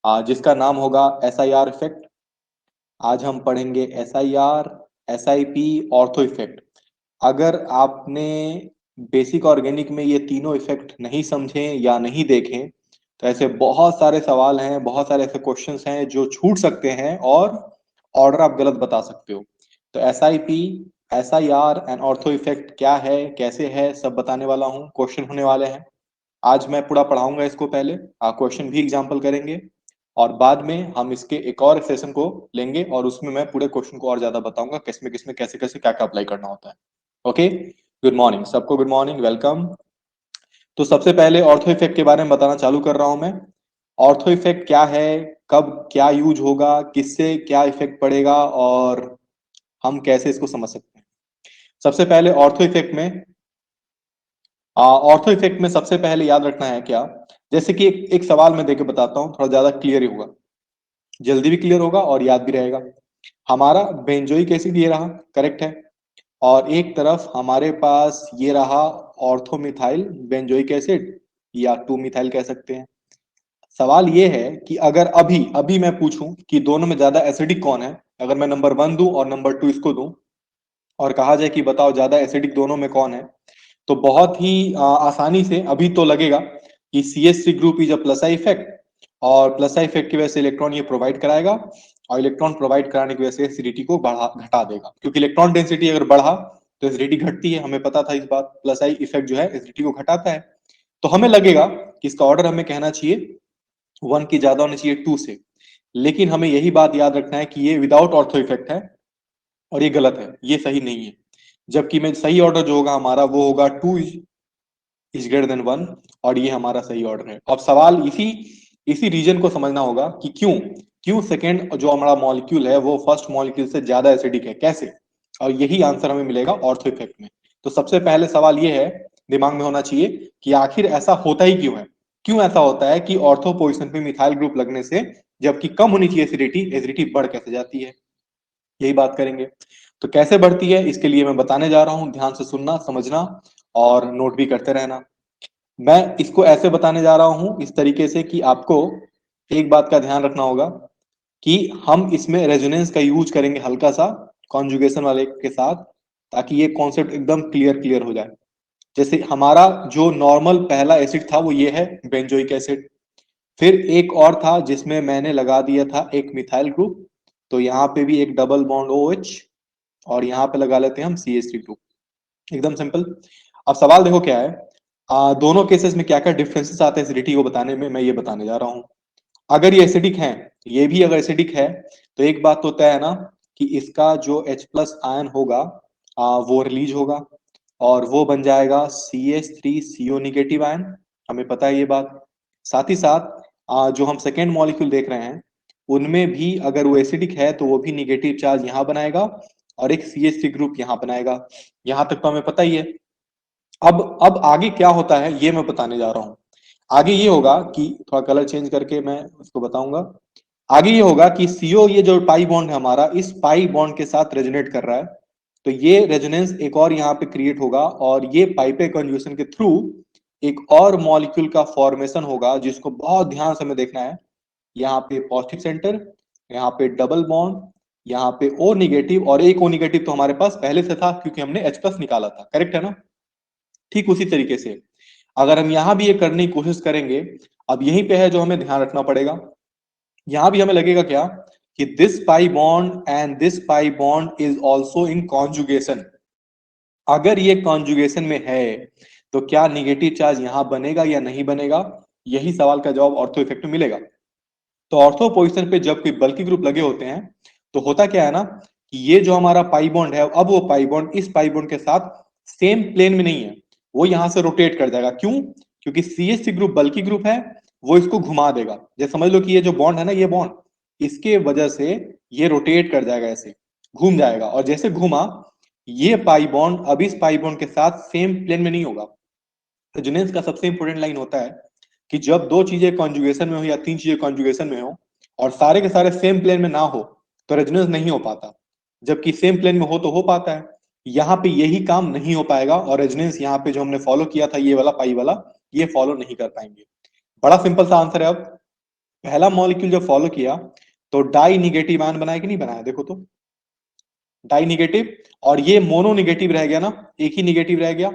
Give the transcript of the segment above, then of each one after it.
जिसका नाम होगा SIR इफेक्ट। आज हम पढ़ेंगे SIR, SIP, ऑर्थो इफेक्ट। अगर आपने बेसिक ऑर्गेनिक में ये तीनों इफेक्ट नहीं समझे या नहीं देखे तो ऐसे बहुत सारे सवाल हैं, बहुत सारे ऐसे क्वेश्चंस हैं जो छूट सकते हैं और ऑर्डर आप गलत बता सकते हो। तो SIP, SIR and ortho effect क्या है, कैसे है, सब बताने वाला हूँ। क्वेश्चन होने वाले हैं। आज मैं पूरा पढ़ाऊंगा इसको, पहले क्वेश्चन भी एग्जाम्पल करेंगे और बाद में हम इसके एक और सेशन को लेंगे और उसमें मैं पूरे क्वेश्चन को और ज्यादा बताऊंगा किसमें किसमें कैसे कैसे क्या क्या अप्लाई करना होता है। ओके, गुड मॉर्निंग सबको, गुड मॉर्निंग, वेलकम। तो सबसे पहले ऑर्थो इफेक्ट के बारे में बताना चालू कर रहा हूं मैं। ऑर्थो इफेक्ट क्या है, कब क्या यूज होगा, किससे क्या इफेक्ट पड़ेगा और हम कैसे इसको समझ सकते हैं। सबसे पहले ऑर्थो इफेक्ट में सबसे पहले याद रखना है क्या, जैसे कि एक सवाल मैं देके बताता हूँ, थोड़ा ज्यादा क्लियर ही होगा, जल्दी भी क्लियर होगा और याद भी रहेगा। हमारा बेंजोइक एसिड ये रहा, करेक्ट है, और एक तरफ हमारे पास ये रहा ऑर्थोमिथाइल बेंजोइक एसिड या 2 मिथाइल कह सकते हैं। सवाल ये है कि अगर अभी अभी मैं पूछूं कि दोनों में ज्यादा एसिडिक कौन है, अगर मैं नंबर 1 दूं और नंबर 2 इसको दूं और कहा जाए कि बताओ ज्यादा एसिडिक दोनों में कौन है, तो बहुत ही आसानी से अभी तो लगेगा कि CH3 group is a plus I effect, और प्लस आई इफेक्ट की वजह से इलेक्ट्रॉन ये प्रोवाइड कराएगा और इलेक्ट्रॉन प्रोवाइड कराने की वजह से एसिडिटी को बढ़ा घटा देगा, क्योंकि इलेक्ट्रॉन डेंसिटी अगर बढ़ा तो एसिडिटी घटती है, हमें पता था इस बात। प्लस आई इफेक्ट जो है एसिडिटी को घटाता है। तो हमें लगेगा कि इसका ऑर्डर हमें कहना चाहिए 1 की ज्यादा होना चाहिए 2 से, लेकिन हमें यही बात याद रखना है कि ये विदाउट ऑर्थो इफेक्ट है और ये गलत है, ये सही नहीं है। जबकि मैं सही ऑर्डर जो होगा हमारा वो होगा 2 इज ग्रेटर देन 1, और ये हमारा सही ऑर्डर है। अब सवाल इसी इसी रीजन को समझना होगा कि क्यों क्यों सेकेंड जो हमारा मॉलिक्यूल है वो फर्स्ट मॉलिक्यूल से ज्यादा एसिडिक है, कैसे, और यही आंसर हमें मिलेगा ऑर्थो इफेक्ट में। तो सबसे पहले सवाल ये है, दिमाग में होना चाहिए कि आखिर ऐसा होता ही क्यों है, क्यों ऐसा होता है कि ऑर्थो पोजिशन पे मिथाइल ग्रुप लगने से जबकि कम होनी चाहिए एसिडिटी, एसिडिटी बढ़ कैसे जाती है, यही बात करेंगे। तो कैसे बढ़ती है इसके लिए मैं बताने जा रहा हूं, ध्यान से सुनना, समझना और नोट भी करते रहना। मैं इसको ऐसे बताने जा रहा हूं इस तरीके से कि आपको एक बात का ध्यान रखना होगा कि हम इसमें रेजोनेंस का यूज करेंगे हल्का सा कॉन्जुगेशन वाले के साथ, ताकि ये कॉन्सेप्ट एकदम क्लियर क्लियर हो जाए। जैसे हमारा जो नॉर्मल पहला एसिड था वो ये है बेंजोइक एसिड, फिर एक और था जिसमें मैंने लगा दिया था एक मिथाइल ग्रुप, तो यहाँ पे भी एक डबल बॉन्ड OH, और यहाँ पे लगा लेते हैं हम CH3 ग्रुप, एकदम सिंपल। अब सवाल देखो क्या है, दोनों केसेस में क्या क्या डिफरेंसेस आते हैं एसिडिटी को बताने में, मैं ये बताने जा रहा हूँ। अगर ये एसिडिक है, ये भी अगर एसिडिक है, तो एक बात तो तय है ना कि इसका जो H+ आयन होगा वो रिलीज होगा और वो बन जाएगा CH3CO नेगेटिव आयन, हमें पता है ये बात। साथ ही साथ जो हम सेकेंड मॉलिक्यूल देख रहे हैं उनमें भी अगर वो एसिडिक है तो वो भी निगेटिव चार्ज यहाँ बनाएगा और एक CH3 ग्रुप यहाँ बनाएगा। यहाँ तक तो हमें पता ही है। अब आगे क्या होता है ये मैं बताने जा रहा हूँ। आगे ये होगा कि थोड़ा कलर चेंज करके मैं उसको बताऊंगा। आगे ये होगा कि CO, ये जो पाई बॉन्ड है हमारा, इस पाई बॉन्ड के साथ रेजोनेट कर रहा है, तो ये रेजोनेंस एक और यहाँ पे क्रिएट होगा और ये पाइपे कन्ज्यूगेशन के थ्रू एक और मॉलिक्यूल का फॉर्मेशन होगा, जिसको बहुत ध्यान से हमें देखना है। यहाँ पे पॉजिटिव सेंटर, यहाँ पे डबल बॉन्ड, यहाँ पे O निगेटिव, और एक O निगेटिव तो हमारे पास पहले से था क्योंकि हमने H+ निकाला था, करेक्ट है ना। ठीक उसी तरीके से अगर हम यहां भी ये करने की कोशिश करेंगे, अब यहीं पे है जो हमें ध्यान रखना पड़ेगा। यहां भी हमें लगेगा क्या कि this pi bond and this pi bond is also in conjugation. अगर ये कॉन्जुगेशन में है तो क्या निगेटिव चार्ज यहां बनेगा या नहीं बनेगा, यही सवाल का जवाब ऑर्थो इफेक्ट में मिलेगा। तो ऑर्थो पोजिशन पे जब कोई बल्की ग्रुप लगे होते हैं तो होता क्या है ना कि ये जो हमारा पाई बॉन्ड है, अब वो पाई बॉन्ड इस पाई बॉन्ड के साथ सेम प्लेन में नहीं है, वो यहां से रोटेट कर जाएगा। क्यों? क्योंकि CH3 ग्रुप बल्की ग्रुप है, वो इसको घुमा देगा। जैसे समझ लो कि ये जो बॉन्ड है ना, ये बॉन्ड इसके वजह से ये रोटेट कर जाएगा, ऐसे घूम जाएगा, और जैसे घूमा ये पाई बॉन्ड अब इस पाई बॉन्ड के साथ सेम प्लेन में नहीं होगा। रेजोनेंस का सबसे इंपॉर्टेंट लाइन होता है कि जब दो चीजें कॉन्जुगेशन में हो या तीन चीजें कॉन्जुगेशन में हो और सारे के सारे सेम प्लेन में ना हो तो रेजोनेंस नहीं हो पाता, जबकि सेम प्लेन में हो तो हो पाता है। यहाँ पे यही काम नहीं हो पाएगा और रेजोनेंस यहाँ पे जो हमने फॉलो किया था ये वाला पाई वाला, ये फॉलो नहीं कर पाएंगे। बड़ा सिंपल सा आंसर है। अब पहला मॉलिक्यूल जब फॉलो किया तो डाई निगेटिव आयन बनाया कि नहीं बनाया, देखो तो डाई निगेटिव, और ये मोनो निगेटिव रह गया ना, एक ही निगेटिव रह गया।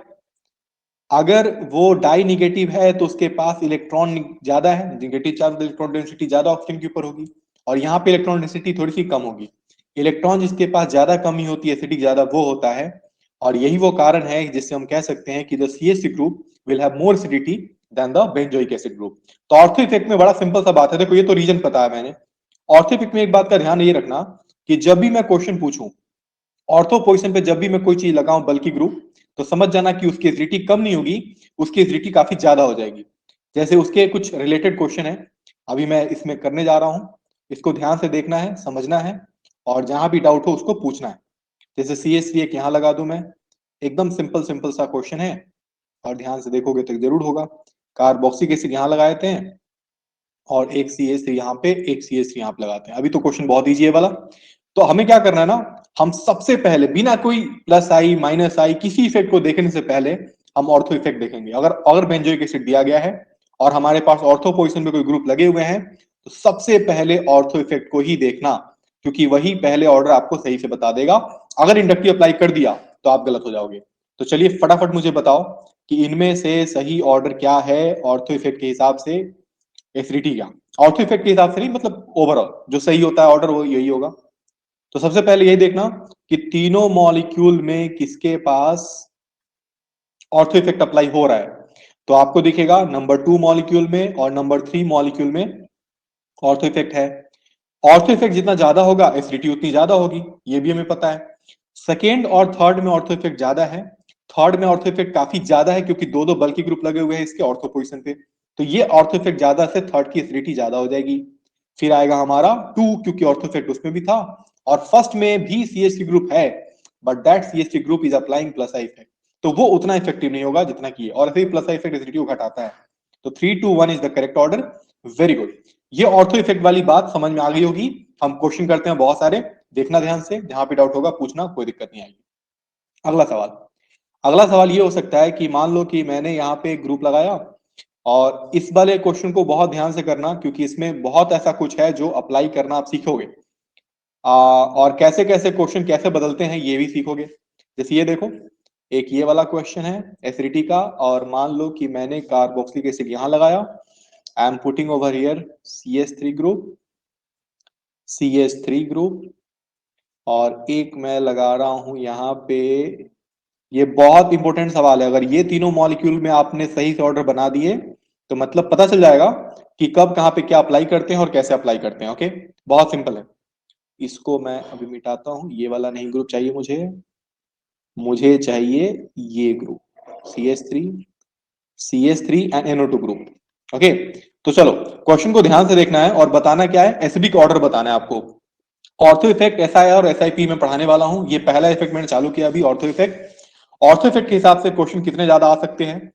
अगर वो डाई निगेटिव है तो उसके पास इलेक्ट्रॉन ज्यादा है, निगेटिव चार्ज इलेक्ट्रॉन डेंसिटी ज्यादा ऑक्सीजन के ऊपर होगी, और यहाँ पे इलेक्ट्रॉन डेंसिटी थोड़ी सी कम होगी। इलेक्ट्रॉन जिसके पास ज्यादा कमी होती है, एसिडिक ज्यादा, वो होता है। और यही वो कारण है जिससे हम कह सकते हैं कि the CH3 group will have more acidity than the benzoic acid group. तो ऑर्थो इफेक्ट में बड़ा सिंपल सा बात है, देखो ये तो रीजन पता है मैंने। ऑर्थो इफेक्ट में एक बात का ध्यान ये रखना कि जब भी मैं क्वेश्चन पूछूं, ऑर्थो पोजीशन पे जब भी मैं कोई चीज लगाऊं बल्कि ग्रुप, तो समझ जाना कि उसकी एसिडिटी कम नहीं होगी, उसकी एसिडिटी काफी ज्यादा हो जाएगी। जैसे उसके कुछ रिलेटेड क्वेश्चन है, अभी मैं इसमें करने जा रहा हूं, इसको ध्यान से देखना है, समझना है, और जहां भी डाउट हो उसको पूछना है। जैसे CH3 एक यहाँ लगा दूं मैं, एकदम सिंपल सिंपल सा क्वेश्चन है, और ध्यान से देखोगे तो जरूर होगा। कार्बोक्सिलिक एसिड यहाँ लगाए थे, और एक CH3 यहाँ पे, एक CH3 यहाँ पे लगाते हैं। अभी तो क्वेश्चन बहुत ईजी है वाला। तो हमें क्या करना है ना, हम सबसे पहले बिना कोई प्लस आई माइनस आई किसी इफेक्ट को देखने से पहले हम ऑर्थो इफेक्ट देखेंगे। अगर अगर बेंजोइक एसिड दिया गया है और हमारे पास ऑर्थो पोजीशन में कोई ग्रुप लगे हुए हैं, तो सबसे पहले ऑर्थो इफेक्ट को ही देखना, क्योंकि वही पहले ऑर्डर आपको सही से बता देगा। अगर इंडक्टिव अप्लाई कर दिया तो आप गलत हो जाओगे। तो चलिए फटाफट मुझे बताओ कि इनमें से सही ऑर्डर क्या है ऑर्थो इफेक्ट के हिसाब से, एसिडिटी का। ऑर्थो इफेक्ट के हिसाब से नहीं, मतलब ओवरऑल जो सही होता है ऑर्डर वो यही होगा। तो सबसे पहले यही देखना कि तीनों मॉलिक्यूल में किसके पास ऑर्थो इफेक्ट अप्लाई हो रहा है। तो आपको दिखेगा नंबर 2 मॉलिक्यूल में और नंबर 3 मॉलिक्यूल में ऑर्थो इफेक्ट है। ऑर्थो इफेक्ट जितना ज्यादा होगा एसिडिटी उतनी ज्यादा होगी, ये भी हमें पता है। सेकेंड और थर्ड में ऑर्थो इफेक्ट ज्यादा है। थर्ड में ऑर्थो इफेक्ट काफी ज्यादा है क्योंकि दो दो बल्कि ग्रुप लगे हुए हैं इसके ऑर्थो पोजीशन पे, तो ये ऑर्थो इफेक्ट ज्यादा से थर्ड की एसिडिटी ज्यादा हो जाएगी। फिर आएगा हमारा 2, क्योंकि ऑर्थो इफेक्ट उसमें भी था, और फर्स्ट में भी CH3 ग्रुप है, but that CH3 group is applying plus I effect, तो वो उतना इफेक्टिव नहीं होगा जितना कि, और ऐसे ही प्लस आई इफेक्ट एसिडिटी को घटाता है। तो 3, 2, 1 is the correct order. Very good, ये ऑर्थो इफेक्ट वाली बात समझ में आ गई होगी। हम क्वेश्चन करते हैं बहुत सारे, देखना ध्यान से, जहां पे डाउट होगा पूछना, कोई दिक्कत नहीं आएगी। अगला सवाल, अगला सवाल ये हो सकता है कि मान लो कि मैंने यहाँ पे एक ग्रुप लगाया, और इस वाले क्वेश्चन को बहुत ध्यान से करना क्योंकि इसमें बहुत ऐसा कुछ है जो अप्लाई करना आप सीखोगे, और कैसे कैसे क्वेश्चन कैसे बदलते हैं ये भी सीखोगे। जैसे ये देखो, एक ये वाला क्वेश्चन है एसिडिटी का, और मान लो कि मैंने कार्बोक्सिलिक एसिड यहाँ लगाया, I am putting over here CH3 group, CH3 group, और एक मैं लगा रहा हूं यहाँ पे। ये बहुत इंपॉर्टेंट सवाल है, अगर ये तीनों मॉलिक्यूल में आपने सही से ऑर्डर बना दिए तो मतलब पता चल जाएगा कि कब कहाँ पे क्या अप्लाई करते हैं और कैसे अप्लाई करते हैं। ओके, बहुत सिंपल है। इसको मैं अभी मिटाता हूं, ये वाला नहीं ग्रुप चाहिए मुझे, मुझे चाहिए ये group CH3, CH3 and NO2 group. Okay, तो चलो क्वेश्चन को ध्यान से देखना है और बताना क्या है, एसिडिक ऑर्डर बताना है आपको। ऑर्थो इफेक्ट SI और SIP में पढ़ाने वाला हूं, ये पहला इफेक्ट मैंने चालू किया अभी, ऑर्थो इफेक्ट। ऑर्थो इफेक्ट के हिसाब से क्वेश्चन कितने ज्यादा आ सकते हैं,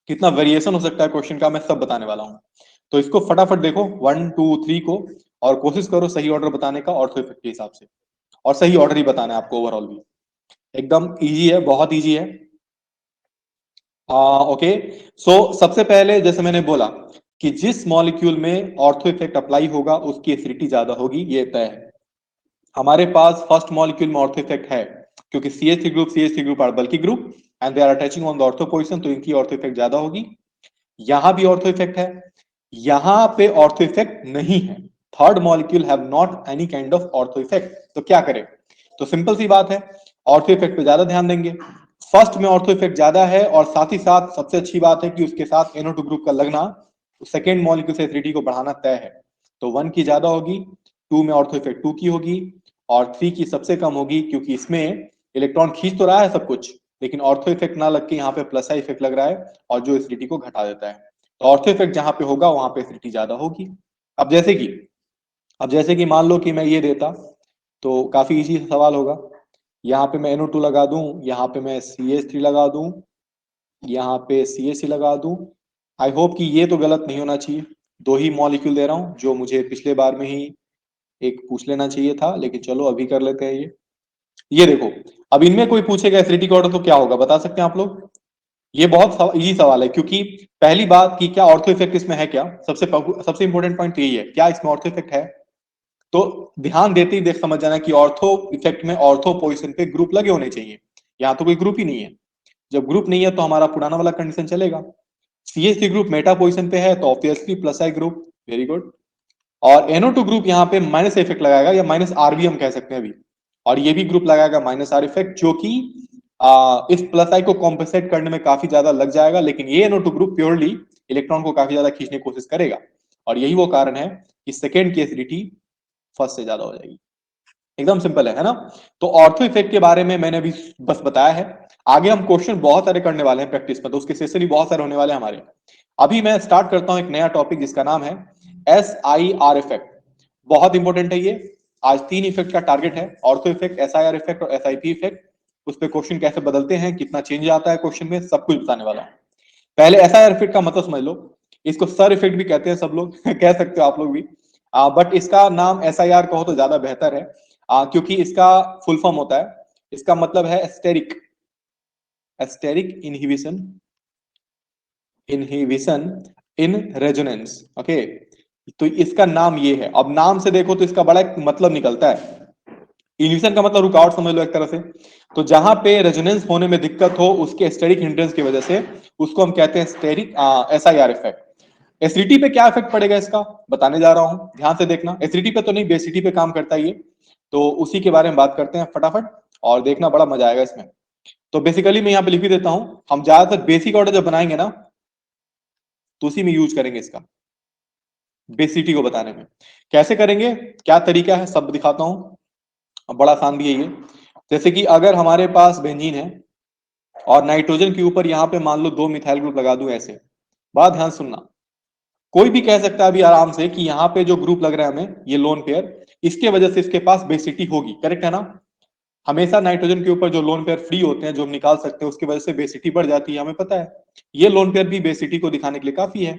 कितना वेरिएशन हो सकता है क्वेश्चन का, मैं सब बताने वाला हूं। तो इसको फटाफट देखो 1, 2, 3 को, और कोशिश करो सही ऑर्डर बताने का ऑर्थो इफेक्ट के हिसाब से, और सही ऑर्डर ही बताना है आपको ओवरऑल भी। एकदम इजी है, बहुत इजी है। ओके, सो सबसे पहले जैसे मैंने बोला कि जिस मॉलिक्यूल में ऑर्थो इफेक्ट अप्लाई होगा उसकी एसिडिटी ज्यादा होगी, ये तय है। हमारे पास फर्स्ट मॉलिक्यूल में ऑर्थो इफेक्ट है क्योंकि CH3 group are bulky group and they are attaching on the ortho position, तो इनकी ऑर्थो इफेक्ट ज्यादा होगी। यहां भी ऑर्थो इफेक्ट है, यहां पे ऑर्थो इफेक्ट नहीं है। Third molecule have not any kind of ortho effect, तो क्या करें? तो सिंपल सी बात है, ऑर्थो इफेक्ट पे ज्यादा ध्यान देंगे। फर्स्ट में ऑर्थो इफेक्ट ज्यादा है, और साथ ही साथ सबसे अच्छी बात है कि उसके साथ NO2 ग्रुप का लगना सेकेंड मॉलिक्यूल से एसिडिटी को बढ़ाना तय है। तो 1 की ज्यादा होगी, 2 में ऑर्थो इफेक्ट 2 की होगी, और 3 की सबसे कम होगी, क्योंकि इसमें इलेक्ट्रॉन खींच तो रहा है सब कुछ, लेकिन ऑर्थो इफेक्ट ना लग के यहाँ पे प्लस आई इफेक्ट लग रहा है, और जो एसिडिटी को घटा देता है। तो ऑर्थो इफेक्ट जहां पे होगा वहां पे एसिडिटी ज्यादा होगी। अब जैसे कि अब जैसे कि मान लो कि मैं ये देता, तो काफी इजी सवाल होगा। यहाँ पे मैं NO2 लगा दूं, यहाँ पे मैं CH3 लगा दूं, यहाँ पे CH लगा दूं। आई होप कि ये तो गलत नहीं होना चाहिए, दो ही मॉलिक्यूल दे रहा हूं जो मुझे पिछले बार में ही एक पूछ लेना चाहिए था, लेकिन चलो अभी कर लेते हैं ये देखो, अब इनमें कोई पूछेगा एसिडिटी का ऑर्डर तो क्या होगा, बता सकते हैं आप लोग? ये बहुत इजी सवाल है, क्योंकि पहली बात कि क्या ऑर्थो इफेक्ट इसमें है क्या, सबसे इंपॉर्टेंट पॉइंट यही है, क्या इसमें ऑर्थो इफेक्ट है। तो ध्यान देते ही देख समझ जाना कि ऑर्थो इफेक्ट में ऑर्थो पोजीशन पे ग्रुप लगे होने चाहिए। यहाँ तो कोई ग्रुप ही नहीं है। जब ग्रुप नहीं है तो हमारा पुराना वाला कंडीशन चलेगा। CH3 ग्रुप मेटा पोजीशन पे है तो obviously plus I group, very good. और NO2 ग्रुप यहाँ पे माइनस इफेक्ट लगाएगा, या माइनस आर भी हम कह सकते हैं अभी। और ये भी ग्रुप लगाएगा माइनस आर इफेक्ट, जो कि इस प्लस आई को कॉम्पेंसेट करने में काफी ज्यादा लग जाएगा, लेकिन ये NO2 ग्रुप प्योरली इलेक्ट्रॉन को काफी ज्यादा खींचने की कोशिश करेगा। और यही वो कारण है कि सेकेंड की एसिडिटी फर्स्ट से ज्यादा हो जाएगी। एकदम सिंपल है ना। तो ऑर्थो इफेक्ट के बारे में मैंने अभी बस बताया है। आगे हम क्वेश्चन बहुत सारे करने वाले हैं प्रैक्टिस में, तो उसके सेशन भी बहुत सारे होने वाले हैं हमारे। अभी मैं स्टार्ट करता हूं एक नया टॉपिक जिसका नाम है SIR इफेक्ट। बहुत इंपॉर्टेंट है ये। आज 3 इफेक्ट का टारगेट है, ऑर्थो इफेक्ट, SIR इफेक्ट और SIP इफेक्ट। उस पर क्वेश्चन कैसे बदलते हैं, कितना चेंज आता है क्वेश्चन में, सब कुछ बताने वाला हूं। पहले SIR इफेक्ट का मतलब समझ लो। इसको सर इफेक्ट भी कहते हैं सब लोग कह सकते हो आप लोग भी। बट इसका नाम SIR कहो तो ज्यादा बेहतर है, क्योंकि इसका फुल फॉर्म होता है, इसका मतलब है asterisk, asterisk inhibition, inhibition in resonance. Okay, तो इसका नाम ये है। अब नाम से देखो तो इसका बड़ा एक मतलब निकलता है। इन्हिबिशन का मतलब रुकावट समझ लो एक तरह से। तो जहां पे रेजोनेंस होने में दिक्कत हो उसके स्टेरिक हिंड्रेंस की वजह से, उसको हम कहते हैं स्टेरिक SIR इफेक्ट। एसिडिटी पे क्या इफेक्ट पड़ेगा इसका बताने जा रहा हूं, ध्यान से देखना। एसिडिटी पे तो नहीं, बेसिडिटी पे काम करता है ये। तो उसी के बारे में बात करते हैं फटाफट, और देखना बड़ा मजा आएगा इसमें। तो बेसिकली मैं यहाँ पे लिख भी देता हूं, हम ज्यादातर बेसिक ऑर्डर जब बनाएंगे ना तो उसी में यूज करेंगे इसका, बेसिडिटी को बताने में। कैसे करेंगे, क्या तरीका है, सब दिखाता हूं। बड़ा आसान भी है ये। जैसे कि अगर हमारे पास बेंजीन है और नाइट्रोजन के ऊपर यहाँ पे मान लो 2 मिथाइल ग्रुप लगा दूं ऐसे, बात ध्यान सुनना। कोई भी कह सकता है अभी आराम से कि यहाँ पे जो ग्रुप लग रहा है हमें, ये लोन पेयर, इसके वजह से इसके पास बेसिटी होगी, करेक्ट है ना। हमेशा नाइट्रोजन के ऊपर जो लोन पेयर फ्री होते हैं जो हम निकाल सकते हैं, उसकी वजह से बेसिटी बढ़ जाती है, हमें पता है। ये लोन पेयर भी बेसिटी को दिखाने के लिए काफी है।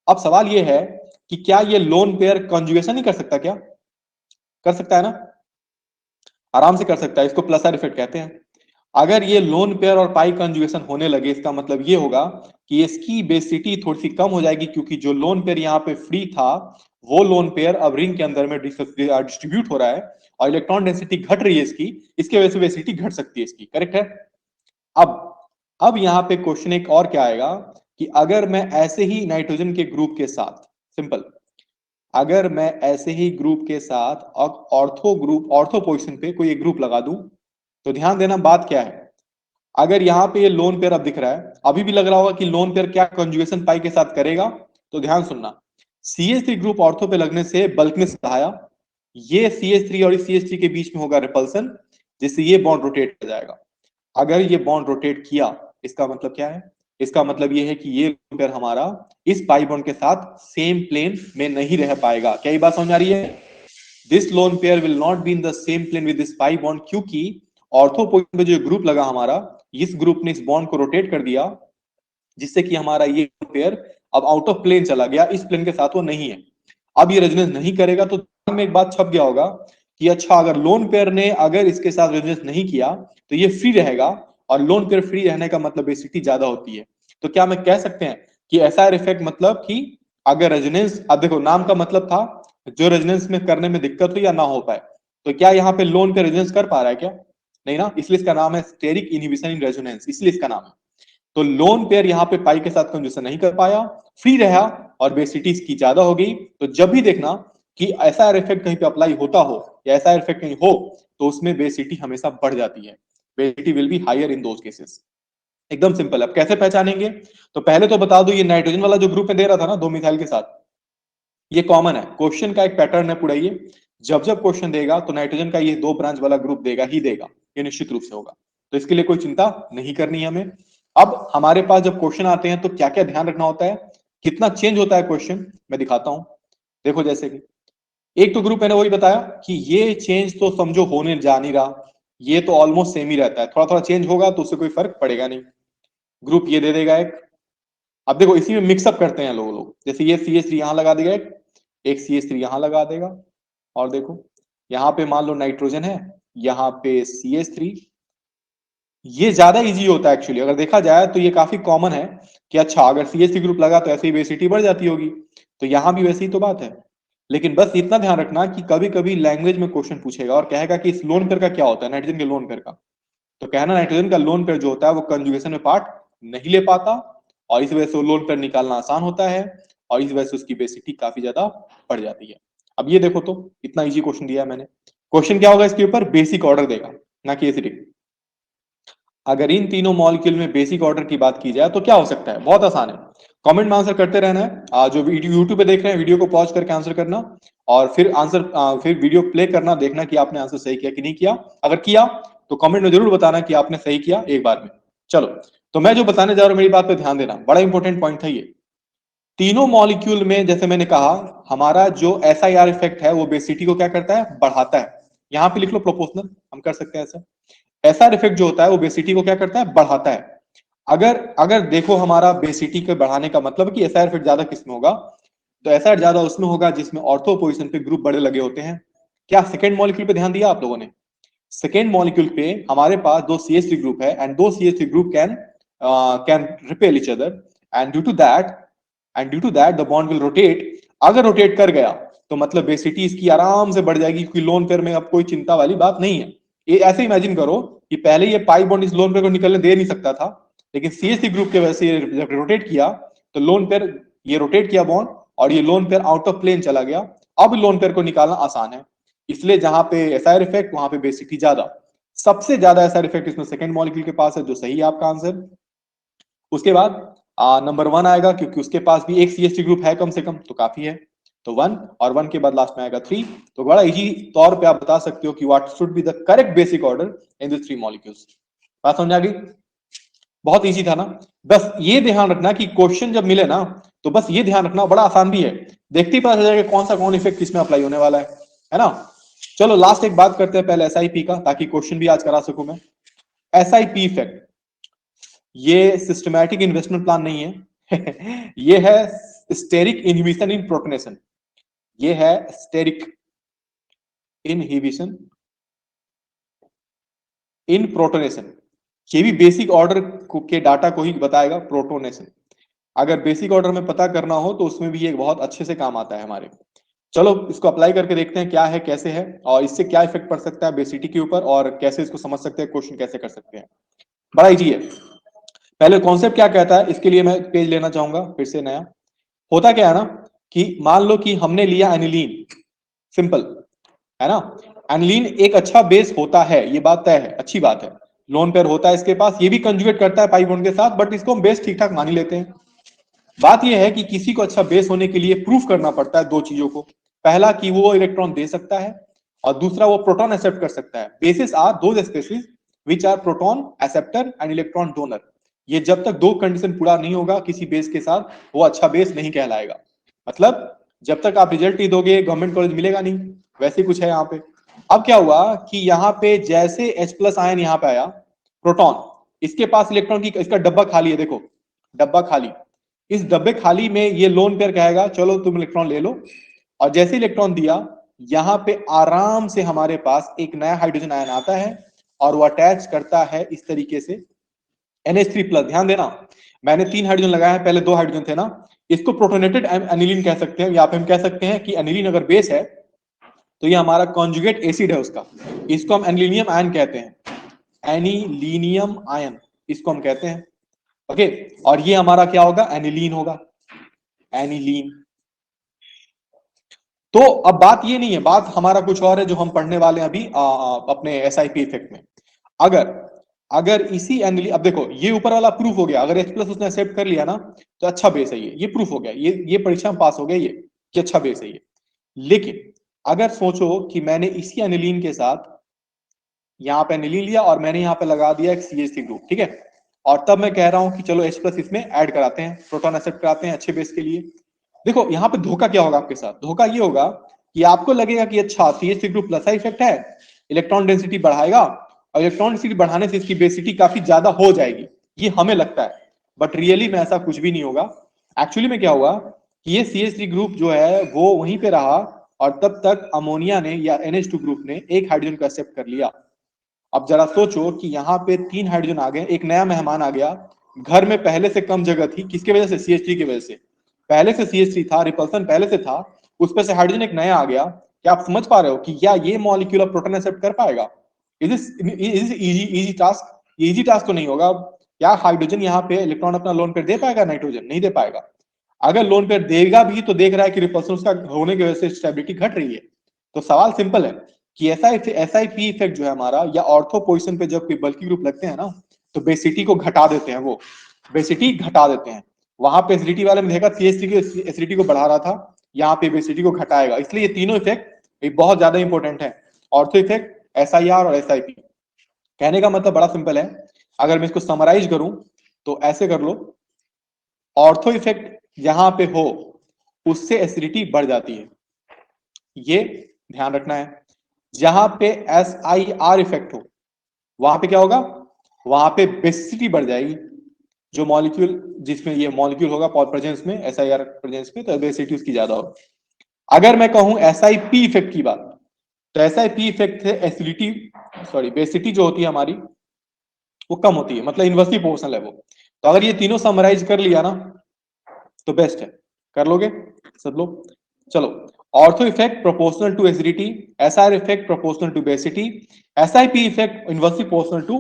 अब सवाल ये है कि क्या ये लोन पेयर कॉन्जुगेशन नहीं कर सकता, क्या कर सकता है ना, आराम से कर सकता है। इसको प्लस आर इफेक्ट कहते हैं। अगर ये लोन पेयर और पाई कंजुगेशन होने लगे, इसका मतलब ये होगा कि इसकी बेसिटी थोड़ी सी कम हो जाएगी, क्योंकि जो लोन पेयर यहाँ पे फ्री था वो लोन पेयर अब रिंग के अंदर में डिस्ट्रीब्यूट हो रहा है, और इलेक्ट्रॉन डेंसिटी घट रही है इसकी, इसके वजह से बेसिटी घट सकती है इसकी, करेक्ट है। अब अब यहाँ पे क्वेश्चन एक और क्या आएगा कि अगर मैं ऐसे ही नाइट्रोजन के ग्रुप के साथ, सिंपल, अगर मैं ऐसे ही ग्रुप के साथ ऑर्थो ग्रुप, ऑर्थो पोजिशन पे कोई एक ग्रुप लगा दूं, तो ध्यान देना बात क्या है। अगर यहाँ पे ये लोन पेयर अब दिख रहा है, अभी भी लग रहा होगा कि लोन पेयर क्या कंजुगेशन पाई के साथ करेगा, तो ध्यान सुनना। CH3 ग्रुप ऑर्थो पे लगने से बल्कनेस बढ़ाया, ये CH3 और CH3 के बीच में होगा रिपल्सन, जिससे ये बॉन्ड रोटेट हो जाएगा। अगर ये बॉन्ड रोटेट किया, इसका मतलब क्या है, इसका मतलब ये है कि ये लोन पेयर हमारा इस पाई बॉन्ड के साथ सेम प्लेन में नहीं रह पाएगा। क्या ये बात समझ आ रही है। This lone pair will not be in the same plane with this pi bond, क्योंकि ऑर्थो पोजीशन पे जो ग्रुप लगा हमारा, इस ग्रुप ने इस बॉन्ड को रोटेट कर दिया, जिससे कि हमारा ये पेयर अब आउट ऑफ प्लेन चला गया, इस प्लेन के साथ वो नहीं है। अब ये रेजोनेंस नहीं करेगा, तो दिमाग में एक बात छप गया होगा कि अच्छा, अगर लोन पेयर ने अगर इसके साथ रेजोनेंस नहीं किया तो ये फ्री रहेगा, और लोन पेयर फ्री रहने का मतलब बेसिटी ज्यादा होती है। तो क्या मैं कह सकते हैं कि SIR इफेक्ट मतलब कि अगर रेजोनेंस, अब देखो नाम का मतलब था जो रेजोनेंस में करने में दिक्कत हो या ना हो पाए, तो क्या यहाँ पे लोन पेयर रेजोनेंस कर पा रहा है क्या, नहीं ना, इसलिए इसका नाम है स्टेरिक इनहिबिशन इन रेजोनेंस, इसलिए इसका नाम है। तो लोन पेयर यहाँ पे पाई के साथ कंजूसन नहीं कर पाया, फ्री रहा, और बेसिटी इसकी ज्यादा हो गई। तो जब भी देखना कि ऐसा इफेक्ट कहीं पे अप्लाई होता हो या ऐसा इफेक्ट कहीं हो, तो उसमें बेसिटी हमेशा बढ़ जाती है, basicity will be higher in those cases. एकदम सिंपल। अब कैसे पहचानेंगे, तो पहले तो बता दो, ये नाइट्रोजन वाला जो ग्रुप में दे रहा था ना 2 मिथाइल के साथ, ये कॉमन है, क्वेश्चन का एक पैटर्न है पूरा ये। जब जब क्वेश्चन देगा तो नाइट्रोजन का ये 2 ब्रांच वाला ग्रुप देगा ही देगा, ये निश्चित रूप से होगा। तो इसके लिए कोई चिंता नहीं करनी है हमें। अब हमारे पास जब क्वेश्चन आते हैं तो क्या क्या ध्यान रखना होता है, कितना चेंज होता है क्वेश्चन, मैं दिखाता हूं। देखो जैसे कि एक तो ग्रुप मैंने वही बताया कि ये चेंज तो समझो होने जा नहीं रहा, ये तो ऑलमोस्ट सेम ही रहता है, थोड़ा थोड़ा चेंज होगा तो उससे कोई फर्क पड़ेगा नहीं। ग्रुप ये दे देगा एक। अब देखो इसी में मिक्सअप करते हैं लोग, जैसे ये CH3 यहां लगा देगा एक CH3 यहां लगा देगा, और देखो यहाँ पे मान लो नाइट्रोजन है, यहाँ पे CH3, ये ज्यादा इजी होता है एक्चुअली, अगर देखा जाए तो ये काफी कॉमन है कि अच्छा अगर CH3 ग्रुप लगा तो ऐसे ही बेसिटी बढ़ जाती होगी, तो यहां भी वैसी ही तो बात है। लेकिन बस इतना ध्यान रखना कि कभी कभी लैंग्वेज में क्वेश्चन पूछेगा और कहेगा कि इस लोन पेयर का क्या होता है, नाइट्रोजन के लोन पेयर का, तो कहना नाइट्रोजन का लोन पेयर जो होता है वो कंजुगेशन में पार्ट नहीं ले पाता, और इस वजह से वो लोन पेयर निकालना आसान होता है, और इस वजह से उसकी बेसिटी काफी ज्यादा बढ़ जाती है। अब ये देखो, तो इतना इजी क्वेश्चन दिया है मैंने। क्वेश्चन क्या होगा इसके ऊपर, बेसिक ऑर्डर देगा, ना कि एसिडिक। अगर इन तीनों मॉलिक्यूल में बेसिक ऑर्डर की बात की जाए तो क्या हो सकता है, बहुत आसान है। कमेंट में आंसर करते रहना है। जो वीडियो यूट्यूब पे देख रहे हैं वीडियो को पॉज करके आंसर करना, और फिर फिर वीडियो प्ले करना, देखना कि आपने आंसर सही किया कि नहीं किया। अगर किया तो कमेंट में जरूर बताना कि आपने सही किया एक बार में। चलो, तो मैं जो बताने जा रहा हूं मेरी बात पे ध्यान देना, बड़ा इंपॉर्टेंट पॉइंट था ये। तीनों मॉलिक्यूल में जैसे मैंने कहा, हमारा जो SIR इफेक्ट है वो बेसिटी को क्या करता है, बढ़ाता है। यहां पे लिख लो प्रोपोर्शनल, हम कर सकते हैं ऐसा। SR इफेक्ट जो होता है वो बेसिटी को क्या करता है, बढ़ाता है। अगर अगर देखो हमारा बेसिटी के बढ़ाने का मतलब कि SR इफेक्ट ज्यादा किसमें होगा, तो SR ज्यादा उसमें होगा जिसमें ऑर्थो पोजीशन पे ग्रुप बड़े लगे होते हैं। क्या सेकेंड मॉलिक्यूल पे ध्यान दिया आप लोगों ने? सेकेंड मॉलिक्यूल पे हमारे पास दो CH3 ग्रुप है, एंड दो CH3 group can repel each other, and due to that the bond will rotate. अगर रोटेट कर गया तो मतलब बेसिटी इसकी आराम से बढ़ जाएगी, क्योंकि लोन पेयर में अब कोई चिंता वाली बात नहीं है। ये ऐसे इमेजिन करो कि पहले ये पाई बॉन्ड इस लोन पेयर को निकलने दे नहीं सकता था, लेकिन CH3 ग्रुप के वजह से जब रोटेट किया तो लोन पेयर, ये रोटेट किया बॉन्ड, और ये lone pair out of plane चला गया। अब लोन पेयर को निकालना आसान है, इसलिए जहां पे SR इफेक्ट वहां पे बेसिटी ज्यादा। सबसे ज्यादा SR इफेक्ट इसमें सेकंड मॉलिक्यूल के पास है, जो सही है आपका आंसर। उसके बाद नंबर 1 आएगा, क्योंकि उसके पास भी एक CH3 ग्रुप है कम से कम, तो काफी है। तो 1, और 1 के बाद लास्ट में आएगा 3। तो बड़ा इजी तौर पे आप बता सकते हो कि what should be the correct basic order in the 3 molecules. बात समझ आ गई? बहुत इजी था ना? बस ये ध्यान रखना कि क्वेश्चन जब मिले ना, तो बस ये ध्यान रखना, बड़ा आसान भी है, देखते ही पता चल जाएगा कौन सा कौन इफेक्ट किसमें अप्लाई होने वाला है ना? चलो लास्ट एक बात करते हैं पहले SIP का, ताकि क्वेश्चन भी आज करा सकूं मैं। SIP इफेक्ट, ये सिस्टमैटिक इन्वेस्टमेंट प्लान नहीं है ये है स्टेरिक इनहिबिशन इन प्रोटोनेशन। ये है स्टेरिक इनहिबिशन इन प्रोटोनेशन। ये भी बेसिक ऑर्डर के डाटा को ही बताएगा, प्रोटोनेशन। अगर बेसिक ऑर्डर में पता करना हो तो उसमें भी ये बहुत अच्छे से काम आता है हमारे। चलो इसको अप्लाई करके देखते हैं क्या है, कैसे है, और इससे क्या इफेक्ट पड़ सकता है बेसिटी के ऊपर, और कैसे इसको समझ सकते हैं, क्वेश्चन कैसे कर सकते हैं। बड़ा इजी है। पहले कॉन्सेप्ट क्या कहता है, इसके लिए मैं पेज लेना चाहूंगा फिर से नया। होता क्या है ना, कि मान लो कि हमने लिया एनिलीन, सिंपल है ना। एनिलीन एक अच्छा बेस होता है, ये बात तय है, अच्छी बात है। लोन पेयर होता है इसके पास, ये भी कंजुगेट करता है पाई बॉन्ड के साथ, बट इसको हम बेस ठीक ठाक मान ही लेते हैं। बात यह है कि किसी को अच्छा बेस होने के लिए प्रूफ करना पड़ता है दो चीजों को। पहला कि वो इलेक्ट्रॉन दे सकता है, और दूसरा वो प्रोटॉन एक्सेप्ट कर सकता है। बेसिस आर दो species which are proton acceptor and electron donor. ये जब तक दो कंडीशन पूरा नहीं होगा किसी बेस के साथ, वो अच्छा बेस नहीं कहलाएगा। मतलब जब तक आप रिजल्ट नहीं दोगे गवर्नमेंट कॉलेज मिलेगा नहीं, वैसे कुछ है यहाँ पे। अब क्या हुआ कि यहाँ पे जैसे H+ आयन यहाँ पे आया, प्रोटॉन, इसके पास इलेक्ट्रॉन की, इसका डब्बा खाली है, देखो डब्बा खाली। इस डब्बे खाली में ये लोन पेयर कहेगा चलो तुम इलेक्ट्रॉन ले लो, और जैसे इलेक्ट्रॉन दिया, यहां पे आराम से हमारे पास एक नया हाइड्रोजन आयन आता है, और वो अटैच करता है इस तरीके से NH3+। ध्यान देना, मैंने 3 हाइड्रोजन लगाया है, पहले 2 हाइड्रोजन थे ना। इसको प्रोटोनेटेड एनिलीन कह सकते हैं, या फिर हम कह सकते हैं कि एनिलीन अगर बेस है तो ये हमारा कॉन्जुगेट एसिड है उसका, इसको हम एनिलीनियम आयन कहते हैं। एनिलीनियम आयन इसको हम कहते हैं, ओके। और ये हमारा क्या होगा, एनिलीन होगा, एनिलीन। तो अब बात ये नहीं है, बात हमारा कुछ और है जो हम पढ़ने वाले हैं अभी अपने SIP इफेक्ट में। अगर अगर इसी एनिलीन, अब देखो ये ऊपर वाला प्रूफ हो गया, अगर H+ उसने एक्सेप्ट कर लिया ना, तो अच्छा बेस है ये प्रूफ हो गया, ये परीक्षा में पास हो गया ये, कि अच्छा बेस है ये। लेकिन अगर सोचो कि मैंने इसी एनिलीन के साथ यहाँ पे एनिलीन लिया, और मैंने यहाँ पे लगा दिया एक CH3 ग्रुप, ठीक है, और तब मैं कह रहा हूं कि चलो H+ इसमें ऐड कराते हैं, प्रोटॉन एक्सेप्ट कराते हैं अच्छे बेस के लिए। देखो यहाँ पे धोखा क्या होगा आपके साथ, धोखा ये होगा कि आपको लगेगा कि अच्छा CH3 ग्रुप प्लस इफेक्ट है, इलेक्ट्रॉन डेंसिटी बढ़ाएगा, और इलेक्ट्रॉन डेंसिटी बढ़ाने से इसकी बेसिटी काफी ज्यादा हो जाएगी, ये हमें लगता है। बट रियली में ऐसा कुछ भी नहीं होगा। एक्चुअली में क्या हुआ कि ये CH3 ग्रुप जो है वो वहीं पे रहा, और तब तक अमोनिया ने या NH2 ग्रुप ने एक हाइड्रोजन को एक्सेप्ट कर लिया, अब जरा सोचो कि यहाँ पे 3 हाइड्रोजन आ गए, एक नया मेहमान आ गया, घर में पहले से कम जगह थी, किसकी वजह से? CH3 की वजह से। पहले से CH3 था, रिपल्सन पहले से था, उस पर से हाइड्रोजन एक नया आ गया। क्या आप समझ पा रहे हो कि क्या ये मॉलिक्यूल अब प्रोटॉन एक्सेप्ट कर पाएगा? Is easy task? Easy task तो नहीं होगा। क्या हाइड्रोजन यहाँ पे इलेक्ट्रॉन अपना लोन पेयर दे पाएगा? नाइट्रोजन नहीं दे पाएगा। अगर लोन पेयर देगा भी तो देख रहा है कि रिपल्सन उसका होने की वजह से स्टेबिलिटी घट रही है। तो सवाल सिंपल है कि SiP इफेक्ट जो है हमारा, या ऑर्थो पोजीशन पे जब कोई बल्की ग्रुप लगते हैं ना, तो बेसिटी को घटा देते हैं, वो बेसिटी घटा देते हैं। वहां पे एसिडिटी वाले में देखा CH3 की एसिडिटी को बढ़ा रहा था, यहाँ पे बेसिटी को घटाएगा। इसलिए ये तीनों इफेक्ट बहुत ज्यादा इंपॉर्टेंट है, ऑर्थो इफेक्ट, SIR और SiP। कहने का मतलब बड़ा सिंपल है, अगर मैं इसको समराइज करूं तो ऐसे कर लो, ऑर्थो इफेक्ट जहां पे हो उससे एसिडिटी बढ़ जाती है, ये ध्यान रखना है। जहां पे SIR इफेक्ट हो वहां पे क्या होगा? वहां पे बेसिसिटी बढ़ जाएगी। जो मॉलिक्यूल जिसमें ये मॉलिक्यूल होगा प्रेजेंस में, SIR प्रेजेंस में, तो बेसिसिटी उसकी ज्यादा होगी। अगर मैं कहूं SIP इफेक्ट की बात, तो SIP इफेक्ट से एसिडिटी बेसिसिटी जो होती है हमारी वो कम होती है, मतलब इनवर्सली प्रोपोर्शनल है वो। तो अगर ये तीनों समराइज कर लिया ना तो बेस्ट है। कर लोगे सब लोग? चलो, ortho effect proportional to acidity, SIR effect proportional to basicity, SIP effect inversely proportional to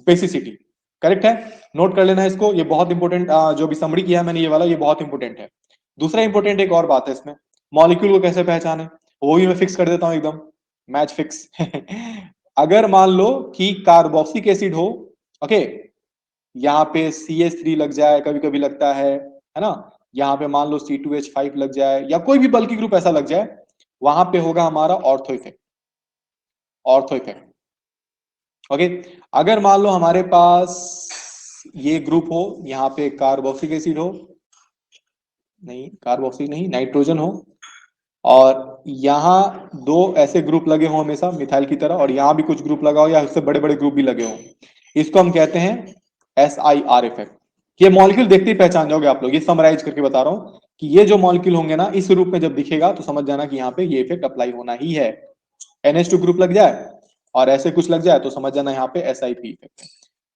basicity. Correct है? नोट कर लेना इसको, ये बहुत इंपॉर्टेंट, जो भी समरी किया है मैंने ये वाला, ये बहुत इंपॉर्टेंट है। दूसरा इंपॉर्टेंट एक और बात है इसमें, मॉलिक्यूल को कैसे पहचाने, वो भी मैं फिक्स कर देता हूं एकदम, मैच फिक्स। अगर मान लो कि कार्बोक्सिलिक एसिड हो, ओके, यहाँ पे CH3 लग जाए, कभी कभी लगता है ना, यहाँ पे मान लो C2H5 लग जाए, या कोई भी बल्की ग्रुप ऐसा लग जाए, वहां पे होगा हमारा ortho effect. Ortho effect, okay. अगर मान लो हमारे पास ये ग्रुप हो, यहाँ पे कार्बोक्सिलिक एसिड हो, नहीं कार्बोक्सिलिक नहीं, नाइट्रोजन हो, और यहाँ दो ऐसे ग्रुप लगे हो हमेशा मिथाइल की तरह, और यहाँ भी कुछ ग्रुप लगा हो, या उससे बड़े बड़े ग्रुप भी लगे हो, इसको हम कहते हैं SIR इफेक्ट। ये मॉलिक्यूल देखते ही पहचान जाओगे आप लोग, ये समराइज करके बता रहा हूं कि ये जो मॉलिक्यूल होंगे ना, इस रूप में जब दिखेगा तो समझ जाना कि यहाँ पे ये इफेक्ट अप्लाई होना ही है। NH2 ग्रुप लग जाए और ऐसे कुछ लग जाए तो समझ जाना यहाँ पे SIP इफेक्ट है।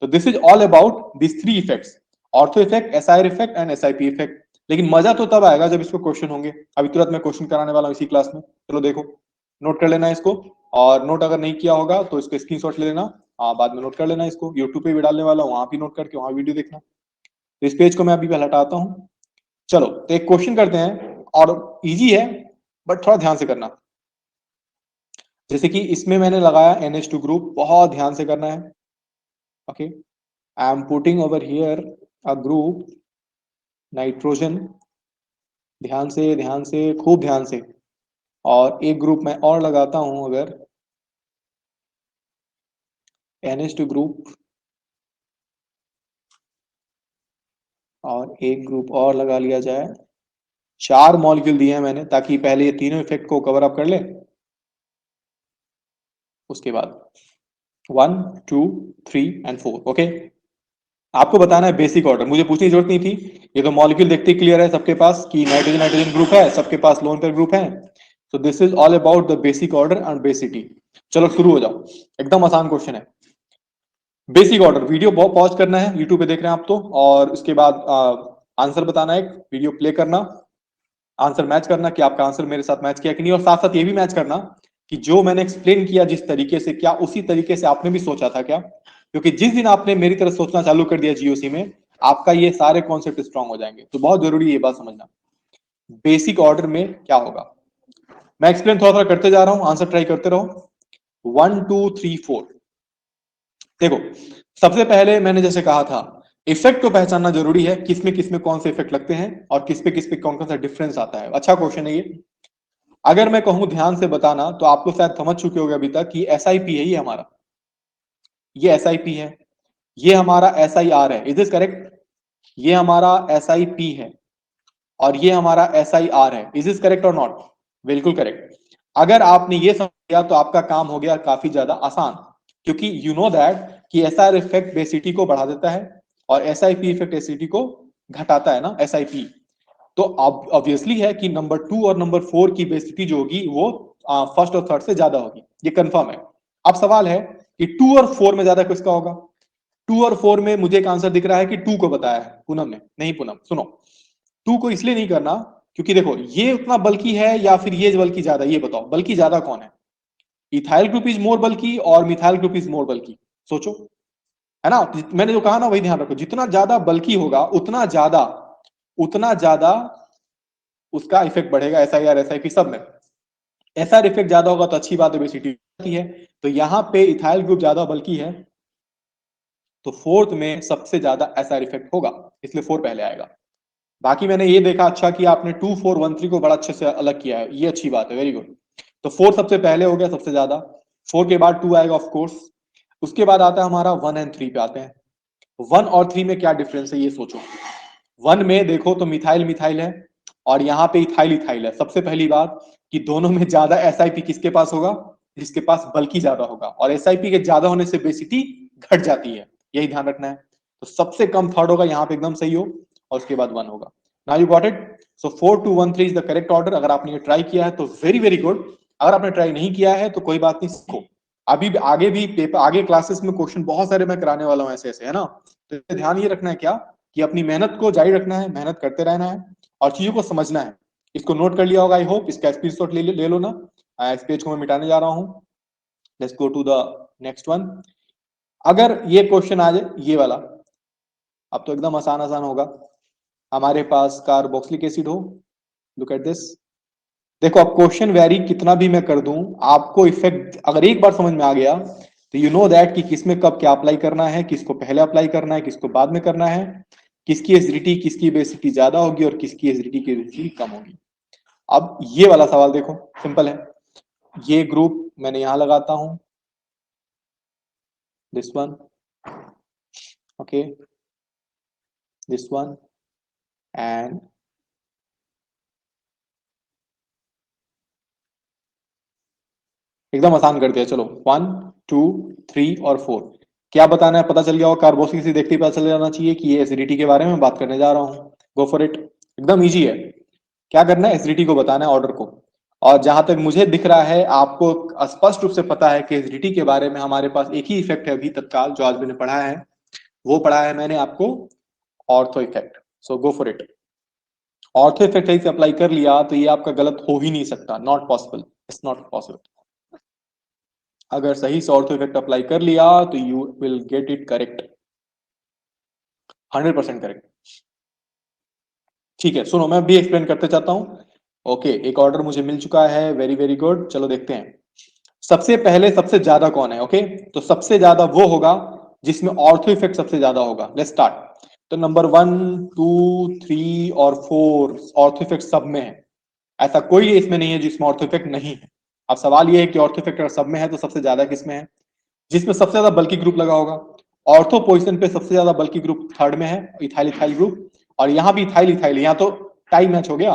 तो this is all about this 3 effects, ortho effect, SIR effect and SIP effect. लेकिन मजा तो तब आएगा जब इसको क्वेश्चन होंगे। अभी तुरंत मैं क्वेश्चन कराने वाला हूँ इसी क्लास में, चलो देखो, नोट कर लेना इसको, और नोट अगर नहीं किया होगा तो इसको स्क्रीनशॉट ले लेना, बाद में नोट कर लेना इसको, यूट्यूब पे भी डालने वाला हूँ, वहां भी नोट करके वहां वीडियो देखना। तो इस पेज को मैं अभी हटाता हूँ। चलो तो एक क्वेश्चन करते हैं, और इजी है बट थोड़ा ध्यान से करना। जैसे कि इसमें मैंने लगाया NH2 ग्रुप, बहुत ध्यान से करना है, okay. I am putting over here a group nitrogen, ध्यान से खूब ध्यान से, और एक ग्रुप मैं और लगाता हूं, अगर NH2 ग्रुप और एक ग्रुप और लगा लिया जाए, 4 मॉलिक्यूल दिए हैं मैंने ताकि पहले ये तीनों इफेक्ट को कवर अप कर ले। उसके बाद 1 2 3 एंड 4, ओके। आपको बताना है बेसिक ऑर्डर, मुझे पूछने की जरूरत नहीं थी, ये तो मॉलिक्यूल देखते ही क्लियर है सबके पास कि नाइट्रोजन नाइट्रोजन ग्रुप है, सबके पास लोन पेयर ग्रुप है। So this is all about the basic order and basicity. चलो शुरू हो जाओ, एकदम आसान क्वेश्चन है। बेसिक ऑर्डर, वीडियो बहुत पॉज करना है, यूट्यूब पे देख रहे हैं आप तो, और उसके बाद आंसर बताना है, वीडियो प्ले करना, आंसर मैच करना कि आपका आंसर मेरे साथ मैच किया कि नहीं, और साथ साथ ये भी मैच करना कि जो मैंने एक्सप्लेन किया जिस तरीके से, क्या उसी तरीके से आपने भी सोचा था क्या? क्योंकि जिस दिन आपने मेरी तरह सोचना चालू कर दिया GOC में, आपका ये सारे कॉन्सेप्ट स्ट्रांग हो जाएंगे। तो बहुत जरूरी है ये बात समझना, बेसिक ऑर्डर में क्या होगा। मैं एक्सप्लेन थोड़ा थोड़ा करते जा रहा हूं, आंसर ट्राई करते रहो। 1 2 3 4, देखो सबसे पहले मैंने जैसे कहा था, इफेक्ट को पहचानना जरूरी है, किसमें कौन से इफेक्ट लगते हैं और किस पे कौन कौन सा डिफरेंस आता है। अच्छा क्वेश्चन है ये। अगर मैं कहूं ध्यान से बताना, तो आप लोग शायद समझ चुके होंगे अभी तक कि SIP है ये हमारा, ये SIP है, ये हमारा SIR है, इज दिस करेक्ट? ये हमारा SIP है और ये हमारा SIR है, इज दिस करेक्ट और नॉट? बिल्कुल करेक्ट। अगर आपने ये समझ लिया तो आपका काम हो गया काफी ज्यादा आसान, क्योंकि यू नो दैट कि SIR इफेक्ट बेसिटी को बढ़ा देता है और SIP इफेक्ट एसिडिटी को घटाता है ना, SIP। तो ऑब्वियसली है कि नंबर 2 और नंबर 4 की बेसिटी जो होगी वो फर्स्ट और थर्ड से ज्यादा होगी, ये कंफर्म है। अब सवाल है कि 2 और 4 में ज्यादा किसका होगा। 2 और 4 में मुझे एक आंसर दिख रहा है कि 2 को बताया है पूनम ने। नहीं पूनम सुनो, 2 को इसलिए नहीं करना क्योंकि देखो ये उतना बल्कि है या फिर ये बल्कि ज्यादा, ये बताओ बल्कि ज्यादा कौन है। इथाइल ग्रुप इज मोर बल्कि और मिथाइल ग्रुप इज मोर बल्कि, सोचो, है ना। मैंने जो कहा ना वही ध्यान रखो, जितना ज्यादा बल्कि होगा उतना ज्यादा उसका इफेक्ट बढ़ेगा, SI SIP सब में। SR इफेक्ट ज्यादा होगा तो अच्छी बात है, बेसिटी है। तो यहाँ पे इथाइल ग्रुप ज्यादा बल्कि है तो फोर्थ में सबसे ज्यादा SR इफेक्ट होगा, इसलिए 4 पहले आएगा। बाकी मैंने ये देखा अच्छा कि आपने 2 4 1 3 को बड़ा अच्छे से अलग किया है, ये अच्छी बात है, वेरी गुड। तो 4 सबसे पहले हो गया सबसे ज्यादा, 4 के बाद 2 आएगा ऑफ कोर्स। उसके बाद आता है हमारा 1 एंड 3 पे आते हैं। 1 और 3 में क्या डिफरेंस है ये सोचो। 1 में देखो तो मिथाइल मिथाइल है और यहाँ पे इथाइल इथाइल है। सबसे पहली बात कि दोनों में ज्यादा SIP किसके पास होगा, जिसके पास बल्कि ज्यादा होगा, और SIP के ज्यादा होने से बेसिटी घट जाती है, यही ध्यान रखना है। तो सबसे कम थर्ड होगा यहाँ पे, एकदम सही हो, और उसके बाद 1 होगा। Now you got it. So 4 2 1 3 is the correct order. अगर आपने ये ट्राई किया है तो वेरी वेरी गुड। अगर आपने ट्राई नहीं किया है तो कोई बात नहीं, सीखो। अभी आगे भी पेपर, आगे क्लासेस में क्वेश्चन बहुत सारे मैं कराने वाला हूँ ऐसे ऐसे, है ना। तो ध्यान ये रखना है क्या कि अपनी मेहनत को जारी रखना है, मेहनत करते रहना है और चीजों को समझना है। इसको नोट कर लिया होगा आई होप। इसका स्क्रीनशॉट ले लो ना। इस पेज को मैं मिटाने जा रहा हूँ। Let's go to the next one. अगर ये क्वेश्चन आ जाए ये वाला, अब तो एकदम आसान आसान होगा। हमारे पास कार्बोक्सिलिक एसिड हो, लुक एट दिस। देखो अब क्वेश्चन वेरी कितना भी मैं कर दूं, आपको इफेक्ट अगर एक बार समझ में आ गया तो यू नो दैट कि किसमें कब क्या अप्लाई करना है, किसको पहले अप्लाई करना है, किसको बाद में करना है, किसकी एसिडिटी किसकी बेसिडिटी ज्यादा होगी और किसकी एसिडिटी की बेसिडिटी कम होगी। अब ये वाला सवाल देखो, सिंपल है। ये ग्रुप मैंने यहां लगाता हूं, this one, okay, this one and एकदम आसान कर दिया। चलो 1 2 3 और 4 क्या बताना है पता चल गया होगा। कार्बोक्सिलिक एसिड देखते ही पता चल जाना चाहिए कि ये एसिडिटी के बारे में बात करने जा रहा हूँ। गो फॉर इट, एकदम इजी है। क्या करना है, एसिडिटी को बताना है, ऑर्डर को। और जहां तक मुझे दिख रहा है आपको स्पष्ट रूप से पता है कि एसिडिटी के बारे में हमारे पास एक ही इफेक्ट है अभी तत्काल जो आज मैंने पढ़ा है, वो पढ़ा है मैंने आपको, ortho effect. So go for it. Ortho effect सही से अप्लाई कर लिया तो ये आपका गलत हो ही नहीं सकता, not possible, it's not possible. अगर सही से ऑर्थो इफेक्ट अप्लाई कर लिया तो you will get it correct, 100% correct. ठीक है सुनो, मैं भी एक्सप्लेन करते चाहता हूं। ओके, एक ऑर्डर मुझे मिल चुका है, वेरी वेरी गुड। चलो देखते हैं सबसे पहले सबसे ज्यादा कौन है। ओके, तो सबसे ज्यादा वो होगा जिसमें ऑर्थो इफेक्ट सबसे ज्यादा होगा। Let's start. तो नंबर 1 2 3 और 4 ऑर्थो इफेक्ट सब में है, ऐसा कोई इसमें नहीं है जिसमें ऑर्थो इफेक्ट नहीं है। अब सवाल ये है कि ऑर्थो इफेक्ट अगर सब में है तो सबसे ज्यादा किसमें है, जिसमें सबसे ज्यादा बल्कि ग्रुप लगा होगा। ऑर्थो पोजिशन पे सबसे ज्यादा बल्कि ग्रुप थर्ड में है, इथाइल इथाइल ग्रुप। और यहाँ भी इथाइल इथाइल, यहाँ तो टाई मैच हो गया,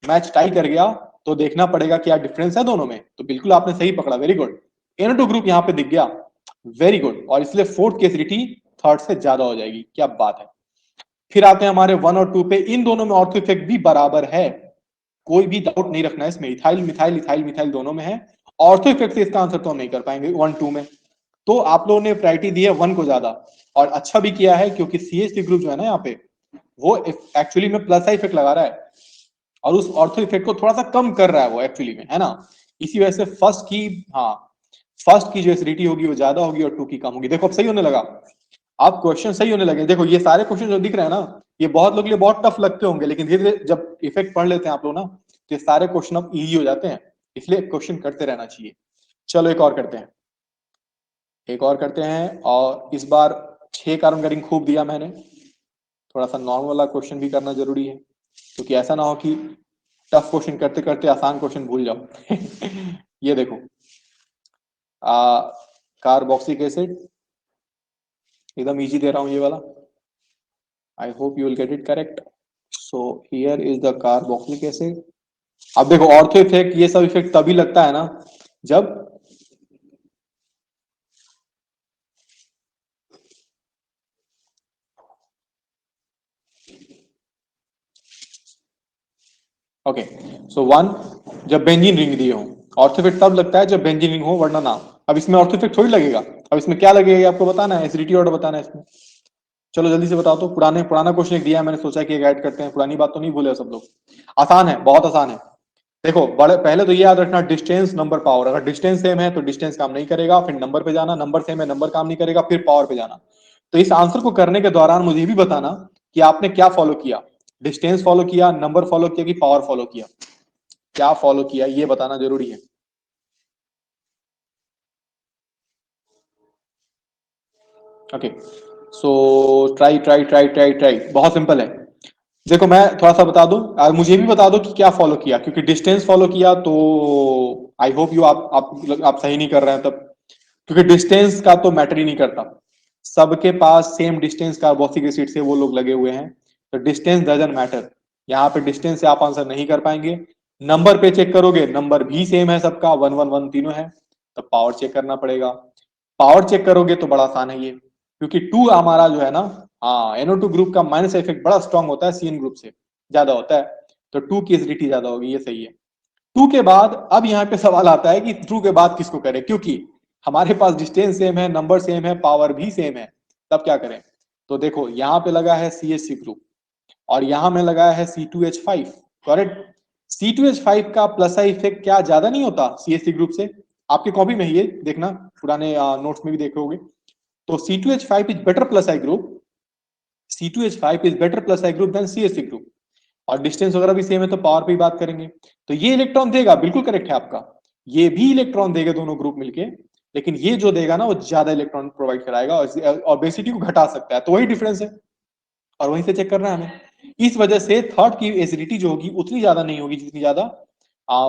मैच टाई कर गया। तो देखना पड़ेगा क्या डिफरेंस है दोनों में। तो बिल्कुल आपने सही पकड़ा, वेरी गुड। एनो ग्रुप यहाँ पे दिख गया, वेरी गुड। और इसलिए फोर्थ की एसिडिटी थर्ड से ज्यादा हो जाएगी, क्या बात है। फिर आते हैं हमारे 1 और 2 पे, इन दोनों में ऑर्थो इफेक्ट भी बराबर है, कोई भी डाउट नहीं रखना है इसमें। इथाइल मिथाइल इथाइल मिथाइल दोनों में है। ऑर्थो इफेक्ट से इसका आंसर तो हम नहीं कर पाएंगे 1 2 में। तो आप लोगों ने प्रायोरिटी दी है 1 को ज्यादा, और अच्छा भी किया है क्योंकि CH3 ग्रुप जो है ना यहाँ पे, वो एक्चुअली में प्लस इफेक्ट लगा रहा है और उस ऑर्थो इफेक्ट को थोड़ा सा कम कर रहा है वो एक्चुअली में, है ना। इसी वजह से फर्स्ट की, हाँ, फर्स्ट की जो एसिडिटी होगी वो ज्यादा होगी और 2 की कम होगी। देखो अब सही होने लगा, आप क्वेश्चन सही होने लगे। देखो ये सारे क्वेश्चन जो दिख रहे हैं ना, ये बहुत लोग के लिए बहुत टफ लगते होंगे, लेकिन धीरे धीरे जब इफेक्ट पढ़ लेते हैं आप लोग ना, तो ये सारे क्वेश्चन अब इजी हो जाते हैं। इसलिए क्वेश्चन करते रहना चाहिए। चलो एक और करते हैं, एक और करते हैं। और इस बार 6 कार्बन का रिंग खूब दिया मैंने, थोड़ा सा नॉर्मल वाला क्वेश्चन भी करना जरूरी है, क्योंकि ऐसा ना हो कि टफ क्वेश्चन करते करते आसान क्वेश्चन भूल जाओ। ये देखो, कार्बोक्सिलिक एसिड, एकदम इजी दे रहा हूं ये वाला। I hope you will get it correct. So here is the carboxylic acid. अब देखो ऑर्थो इफेक्ट, ये सब इफेक्ट तभी लगता है ना जब, ओके सो 1, जब बेंजीन रिंग दिए हो। ऑर्थो इफेक्ट तब लगता है जब बेंजीन रिंग हो, वरना ना। अब इसमें ऑर्थो इफेक्ट थोड़ी लगेगा, अब इसमें क्या लगेगा ये आपको बताना है, एसिडिटी ऑर्डर बताना है इसमें। चलो जल्दी से बताओ तो, पुराना क्वेश्चन दिया है मैंने, सोचा कि गाइड करते हैं, पुरानी बात तो नहीं भूले सब लोग। आसान है, बहुत आसान है। देखो बड़े पहले तो ये याद रखना, डिस्टेंस नंबर पावर। अगर डिस्टेंस सेम है तो डिस्टेंस काम नहीं करेगा, फिर नंबर पे जाना, नंबर सेम है नंबर काम नहीं करेगा, फिर पावर पे जाना। तो इस आंसर को करने के दौरान मुझे भी बताना कि आपने क्या फॉलो किया, डिस्टेंस फॉलो किया, नंबर फॉलो किया कि पावर फॉलो किया, क्या फॉलो किया ये बताना जरूरी है। Okay, so try try try try try, बहुत सिंपल है। देखो मैं थोड़ा सा बता दूं, मुझे भी बता दो कि क्या फॉलो किया, क्योंकि डिस्टेंस फॉलो किया तो आई होप यू आप सही नहीं कर रहे हैं तब, क्योंकि डिस्टेंस का तो मैटर ही नहीं करता। सबके पास सेम डिस्टेंस कार्बोक्सिलिक एसिड से वो लोग लगे हुए हैं, तो डिस्टेंस डजंट मैटर। यहाँ पे डिस्टेंस से आप आंसर नहीं कर पाएंगे। नंबर पे चेक करोगे, नंबर भी सेम है सबका, 1 1 1 तीनों है, तो पावर चेक करना पड़ेगा। पावर चेक करोगे तो बड़ा आसान है ये, क्योंकि टू हमारा जो है ना, हाँ NO2 ग्रुप का माइनस इफेक्ट बड़ा स्ट्रांग होता है, CN ग्रुप से ज्यादा होता है, तो टू की एसिडिटी ज्यादा होगी, ये सही है। टू के बाद अब यहाँ पे सवाल आता है कि टू के बाद किसको करें, क्योंकि हमारे पास डिस्टेंस सेम है, नंबर सेम है, पावर भी सेम है, तब क्या करें। तो देखो यहाँ पे लगा है CH3 ग्रुप, और यहाँ में लगा है C2H5, करेक्ट। C2H5 का प्लस आई इफेक्ट क्या ज्यादा नहीं होता CH3 ग्रुप से? आपकी कॉपी में ही ये देखना, पुराने नोट्स में भी देखोगे। तो C2H5 is better plus I group, C2H5 is better plus I group than CH3 group, और डिस्टेंस वगैरह भी सेम है, तो पावर पे ही बात करेंगे। तो ये इलेक्ट्रॉन देगा, बिल्कुल करेक्ट है आपका, ये भी इलेक्ट्रॉन देगा दोनों ग्रुप मिलके, लेकिन ये जो देगा ना वो ज्यादा इलेक्ट्रॉन प्रोवाइड कराएगा, और बेसिटी को घटा सकता है, तो वही डिफरेंस है, और वहीं से चेक करना है हमें। इस वजह से थर्ड की एसिडिटी जो होगी उतनी ज्यादा नहीं होगी जितनी ज्यादा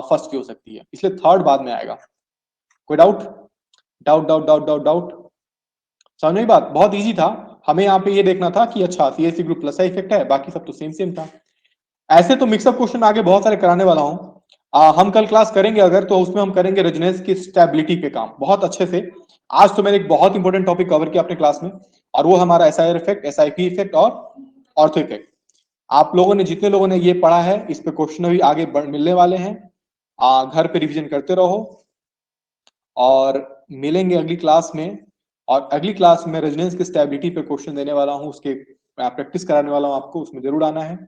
फर्स्ट की हो सकती है, इसलिए थर्ड बाद में आएगा। कोई doubt? Doubt doubt doubt doubt doubt, समझ में बात? बहुत इजी था, हमें यहाँ पे ये देखना था कि अच्छा CH3 ग्रुप प्लस का इफेक्ट है, बाकी सब तो सेम सेम था। ऐसे तो मिक्सअप क्वेश्चन आगे बहुत सारे कराने वाला हूं, हम कल क्लास करेंगे अगर, तो उसमें हम करेंगे रेजोनेंस की स्टेबिलिटी पे काम बहुत अच्छे से। आज तो मैंने एक बहुत इंपॉर्टेंट टॉपिक कवर किया अपने क्लास में, और वो हमारा SIR इफेक्ट, SIP इफेक्ट और ऑर्थो इफेक्ट। आप लोगों ने, जितने लोगों ने ये पढ़ा है, इस पे क्वेश्चन भी आगे मिलने वाले हैं, घर पे रिवीजन करते रहो, और मिलेंगे अगली क्लास में। और अगली क्लास में रेजोनेंस की स्टेबिलिटी पे क्वेश्चन देने वाला हूँ, उसके प्रैक्टिस कराने वाला हूँ आपको, उसमें जरूर आना है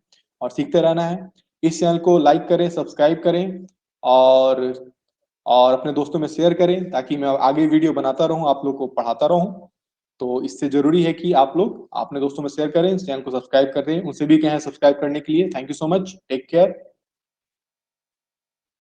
और सीखते रहना है। इस चैनल को लाइक करें, सब्सक्राइब करें, और और अपने दोस्तों में शेयर करें, ताकि मैं आगे वीडियो बनाता रहूं, आप लोग को पढ़ाता रहूं। तो इससे जरूरी है कि आप लोग अपने दोस्तों में शेयर करें, इस चैनल को सब्सक्राइब करें, उनसे भी कहें सब्सक्राइब करने के लिए। Thank you so much, take care.